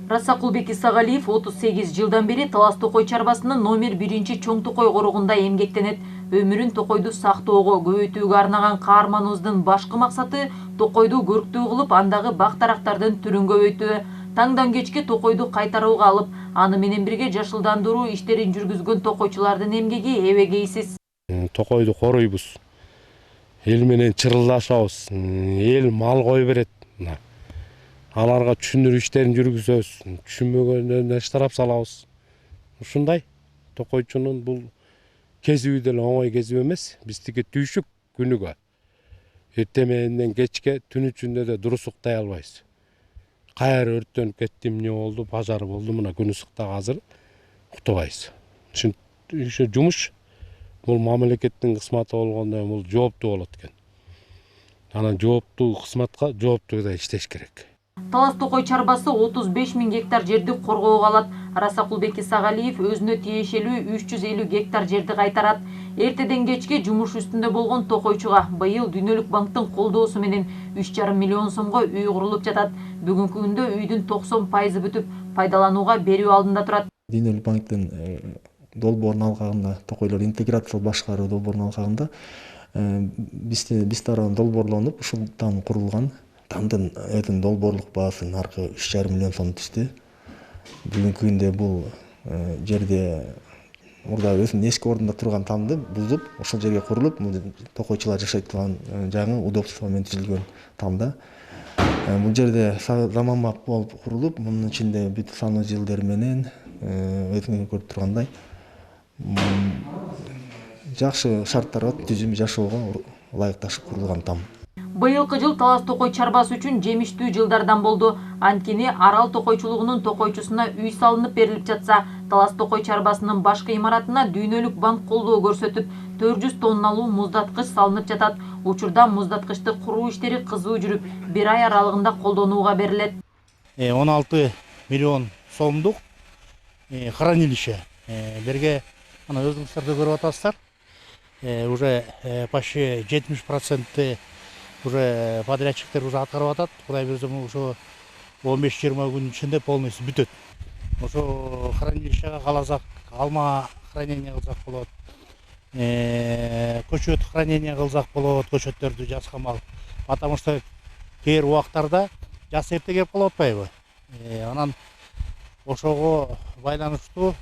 Расакулбек Исагалиев 38 жылдан бери Талас Токой чарбасынын номер 1 чоң токой корогунда эмгектенет. Өмүрүн токойду сактоого, көбөйтүүгө арнаган каарманыбыздын башкы максаты токойду көрктүү кылып, андагы бак-дарактардын түрүн көбөйтүү. Таңдан кечке токойду кайтарууга алып, аны менен бирге жашылдандыруу иштерин жүргүзгөн токойчулардын эмгеги эбегейсиз. Токойду коройбуз. Эл менен чырылдашабыз. Эл мал кой берет. Аларга түшүндүрүү иштерин жүргүзөбүз. Түшүнбөгөндөрүнө штраф салабыз. Ушундай токойчунун бул кесиби деле оңой кесип эмес. Биздики түйшүк күнүгө. Эртең менен кечке түн ичинде да дурус уктай албайбыз. Кайра өрттөнүп кетти, эмне болду, пожар болду, мына күн ысыкта азыр уктабайбыз. Ушул жумуш бул мамлекеттин кызматы болгондо бул жооптуу болот экен. Анан жооптуу кызматка жооптуу да иштеш керек. Талас Токой чарбасы 35 000 гектар жерди коргоого алат. Расакулбек Исагалиев өзүнө тиешелүү 350 гектар жерди кайтарат. Эртеден кечке жумуш үстүндө болгон токойчуга быйыл Дүйнөлүк банктын колдоосу менен 3,5 миллион сомго үй курулуп жатат. Бүгүнкү күндө үйдүн 90% бүтүп, пайдаланууга берүү алдында турат. Дүйнөлүк банктын долбоорунун алкагында, токойлор интеграциялык башкаруу долбоорунун алкагында биз тарабынан долбоорлонуп, ушултан курулган тамдын долбоорлук баасы наркы 3,5 миллион сом түштү. Бүгүнкү күндө бул жерде мурда өзүнүн эски ордунда турган тамды бузуп, ошол жерге курулуп, токойчулар жашайт турган жаңы удобство менен түзүлгөн тамда. Бул жерде заманбап болуп курулуп, мунун ичинде бүт санузелдер менен өзүңүз көрүп тургандай жакшы шарттарга түзүм жашоого ылайыкташып курулган там. Быйылкы жыл Талас Токой чарбасы үчүн жемиштүү жылдардан болду. Анткени арал токойчулугунун токойчусуна үй салынып берилип жатса, Талас Токой чарбасынын башкы имаратына Дүйнөлүк банк колдоо көрсөтүп, 400 тонналуу муздаткыч салынып жатат. Учурда муздаткычты куруу иштери кызуу жүрүп, 1 ай аралыгында колдонууга берилет. 16 миллион сомдук хранилище берге, ана өзүңүздөр да көрүп атасыздар. Уже почти 70% уже подрядчиктер уже аткарып атат. Кудай буйрса ушу 15-20 күн ичинде полностью бүтөт. Ошо хранилищеге каласак, алма хранение кылсак болот. Көчөт хранение кылсак болот, көчөттөрдү жаскамал. Потому что кээ бир убактарда жаз эрте келип калып атпайбы? Анан ошого байланыштуу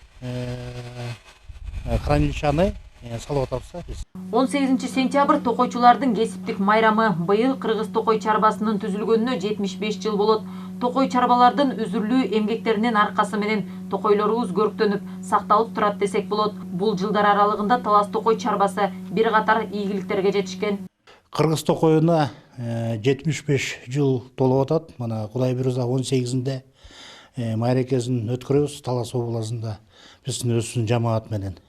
хранилищаны салып атабыз биз. 18 сентябрь токойчулардын кесиптик майрамы. Быйыл Кыргыз Токой чарбасынын түзүлгөнүнө 75 жыл болот. Токой чарбалардын үзүрлүү эмгектеринин аркасы менен токойлорубуз көрктөнүп, сакталып турат десек болот. Бул жылдар аралыгында Талас Токой чарбасы бир катар ийгиликтерге жетишкен. Кыргыз Токойуна 75 жыл толуп атат. Мана Кудай буйрса 18-inde майрекесин өткөрөбүз Талас областында биздин өзүбүздүн жамаат менен.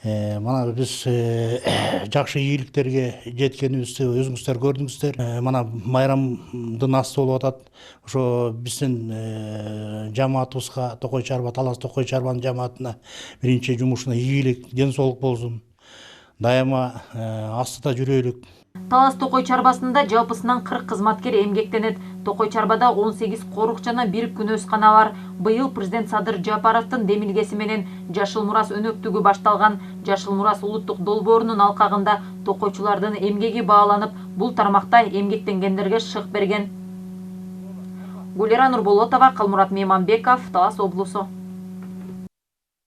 Мана биз жакшы ийгиликтерге жеткенибизди өзүңүздөр көрдүңүздөр. Мана майрамдын асты болуп атат. Ошо биздин жамаатыбызга, Токой чарба, Талас Токой чарбанын жамаатына биринчи жумушуна ийгилик, ден соолук болсун. Дайыма астыда жүрөлүк. Талас Токой чарбасында жалпысынан 40 кызматкер эмгектенет. Токой чарбада 18 корук жана 1 күнөөскана бар. Быйыл президент Садыр Жапаровдун демилгеси менен Жашыл Мурас өнөктүгү башталган. Жашыл Мурас улуттук долбоорунун алкагында токойчулардын эмгеги бааланып, бул тармакта эмгектенгендерге шык берген. Гулера Нурболотова, Калмурат Мейманбеков, Талас облусу.